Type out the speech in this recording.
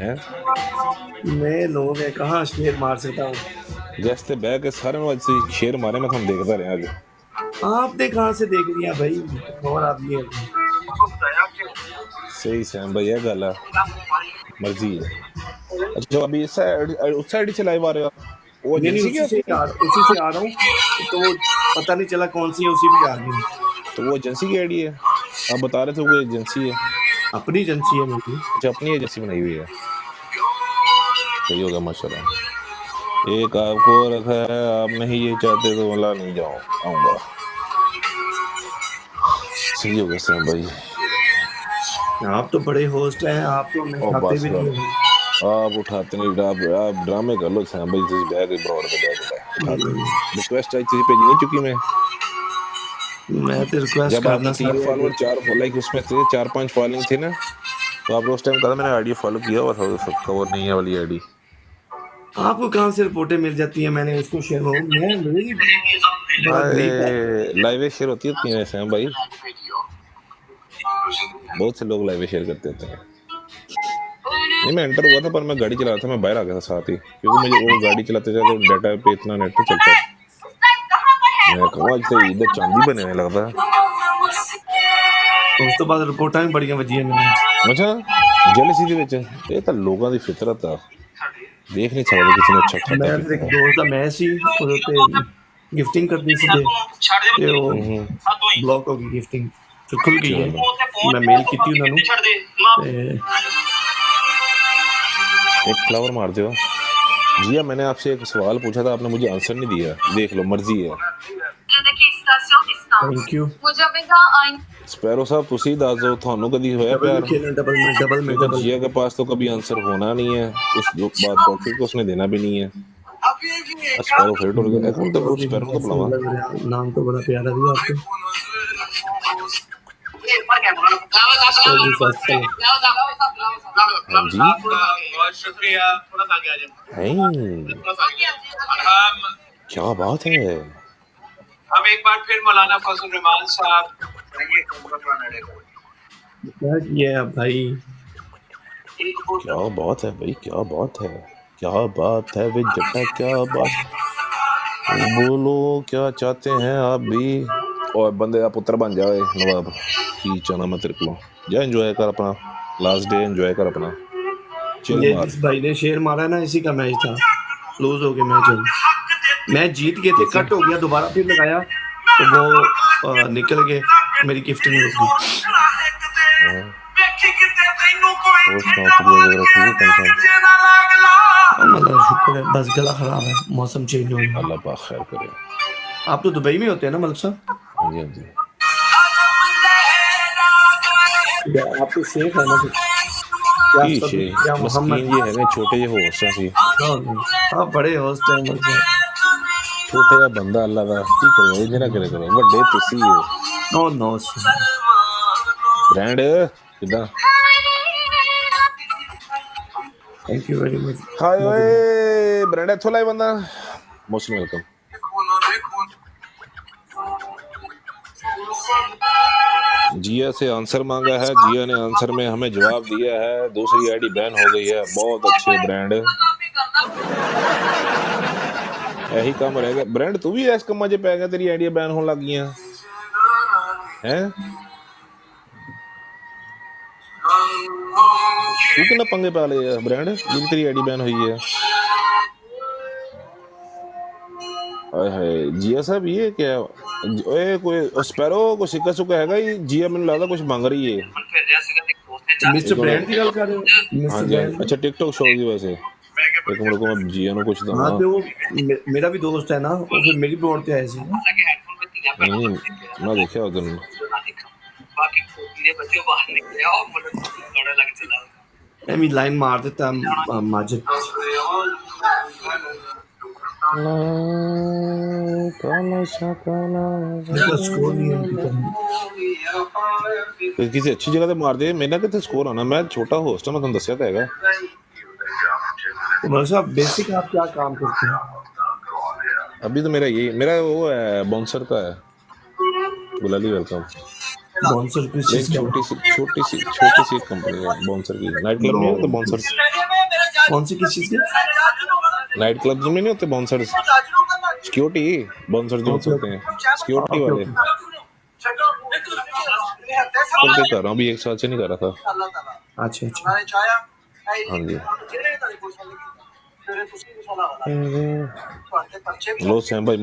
हैं। मैं लोग है कहाँ शेर मार सकता हूँ। जैसे बह के सारे में अज शेर मारे मैं थोड़ा देखता रहा अज। आपने कहाँ से देख लिया भाई, और आदमी है। सही सैम भाई है गल है, मर्जी है। अच्छा अभी इस साइड उस साइड से लाइव आ रहे हो आप? वो नहीं नहीं, एजेंसी क्या अपनी? उसी से आ रहा हूँ। तो वो पता नहीं चला कौन सी है, उसी पे आ गई। तो वो एजेंसी की आईडी है, आप बता रहे थे वो एजेंसी है। अपनी एजेंसी है मेरी। अच्छा अपनी एजेंसी बनाई हुई है, सही हो गया माशाल्लाह। एक आपको रखा है, आप नहीं ये चाहते तो बोला नहीं जाओ आऊँगा। सही हो गया सैम भाई। आप तो बड़े होस्ट हैं, आप तो हमें और खाते बस भी नहीं हो। आप उठाते नहीं, आप ड्रामे कर लो सैम भाई, तुझे बैग ब्रॉड पे बैग उठाते नहीं। रिक्वेस्ट आई तुझे भेजी नहीं चुकी मैं? मैं तो रिक्वेस्ट जब आपके करना 3 सारे फॉलोअर आगे। 4 लाइक उसमें थे 4-5 फॉलोइंग थे ना, तो आपने उस टाइम कहा मैंने आईडी फॉलो किया हुआ था सबका, वो नहीं है वाली आईडी। आपको कहाँ से रिपोर्टें मिल जाती है, मैंने उसको शेयर हो, मैं मेरी बड़ा गरीब है। लाइव शेयर होती होती है सैम भाई, बहुत से लोग लाइव शेयर करते होते हैं। नहीं मैं एंटर हुआ था पर मैं गाड़ी चला रहा था, मैं बाहर आ गया था साथ ही, क्योंकि मुझे वो गाड़ी चलाते चलाते डाटा पे इतना नेट नहीं चलता। मैं कहूँ आज तो इधर चांदी बने हुए लगता है। उस तो बाद रिपोर्टां भी बड़ियां वजियां मैंने। अच्छा जेलसी ਦੇ ਵਿੱਚ ਇਹ ਤਾਂ ਲੋਕਾਂ ਦੀ ਫਿਤਰਤ ਆ, ਦੇਖ ਨਹੀਂ ਸਕਦੇ ਕਿਸੇ ਨੂੰ ਅੱਛਾ ਖਾਤਾ मैं फिर ਪੀਤਾ एक ਹੈ। दोस्त का मैं सी ਉਹਦੇ ਉੱਤੇ गिफ्टिंग करनी सी ते वो ब्लॉक हो गई गिफ्टिंग, तो खुल गई है। चलो मैं मेल की उन्होंने ते एक फ्लावर मार दो। जिया मैंने आपसे एक सवाल पूछा था, आपने मुझे आंसर नहीं दिया, देख लो मर्जी है। Thank you. स्पैरो साहब तुसी दस दो थानू कभी होया डबल में प्यार? खेलना, क्योंकि जिया के पास तो कभी आंसर होना नहीं है इस बात का, क्योंकि उसने देना भी नहीं है। स्पैरो फिर टुट गया, एक मिनट तो स्पैरो तो बुलावा। नाम तो बड़ा प्यारा भी आपके। हाँ जी हैं, क्या बात है। अब एक बार फिर मौलाना फजल रहमान साहब क्या किया भाई, क्या बात है भाई, क्या बात है, क्या बात है वे जट्टा, क्या बात। बोलो क्या चाहते हैं आप भी। और बंदे का पुत्र बन जाए नवाब की चाहना मैं तेरे को। जा एंजॉय कर अपना लास्ट डे, एंजॉय कर अपना, चिल ये मार। जिस भाई ने शेर मारा ना इसी का मैच था, लूज हो गया मैच। मैच जीत गए थे, लेकिन कट हो गया, दोबारा फिर लगाया तो वो निकल गए, मेरी गिफ्टिंग रुक गई। और सुनाओ तबीयत वगैरह ठीक है कंसर्न? मतलब शुक्र है, बस गला खराब है, मौसम चेंज हो गया। अल्लाह पाक खैर करे। आप तो दुबई में होते हैं ना मलिक साहब? हाँ जी हाँ जी। आप तो शेख है ना फिर? या की सभी शे या मोहम्मद? मस्कीन जी है छोटे जे होश सी, आप बड़े होस्ट हैं मलिक साहब। छोटे जा बंदा अल्लाह का की करे, इंज ना करे करो, वड्डे तुसी हो। नो नो ब्रांड किदा। Thank you very much. Hi ओए ब्रांड इथों लाए बंदा, मोस्ट वेलकम। जिया से आंसर मांगा है, जिया ने आंसर में हमें जवाब दिया है, दूसरी आईडी बैन हो गई है। बहुत अच्छे ब्रांड, यही काम रह गया। ब्रांड तू भी इस कम्मा च पै गया, तेरी आईडिया बैन होने लग गई हैं। तू कितना पंगे पा ले ब्रांड, जिन तेरी आईडी बैन हुई है। हाय जिया साहब ये क्या, ओए कोई स्पैरो को सिक्का सुक्का हैगा ही, जिया मैंने लगता कुछ मांग रही है। मिस्टर ब्रांड की गल कर रहे हो? हाँ मिस्टर जी हाँ, ब्रांड अच्छा टिकटॉक शो की वजह से एक मिनट को मैं जिया को कुछ हाँ, दवा। तो वो मेरा भी दोस्त है ना, वो फिर मेरी बोर्ड पे आए थे। नहीं मैं देखा उधर। मैं भी लाइन मार देता माजिद। मेरा स्कोर नहीं है उनकी तरह। किसी अच्छी जगह पे मार दे, मेरा कितने स्कोर आना, मैं छोटा होस्ट हूं, मैं तुम दस्या तो हैगा। तो साहब बेसिक आप क्या काम करते हैं? अभी तो मेरा यही, मेरा वो है बाउंसर का है। गुलाली वेलकम। बाउंसर किस एक चीज का? छोटी सी एक कंपनी है बाउंसर की, नाइट क्लब नहीं है तो बाउंसर। कौन सी किस चीज़ की? नाइट क्लब्स में नहीं होते बाउंसर्स, सिक्योरिटी बाउंसर जो ओके होते ओके हैं, सिक्योरिटी ओके वाले। ओके। कब से कर रहा हूँ, अभी 1 साल से नहीं कर रहा था। अच्छा अच्छा। हाँ जी। लो सैम भाई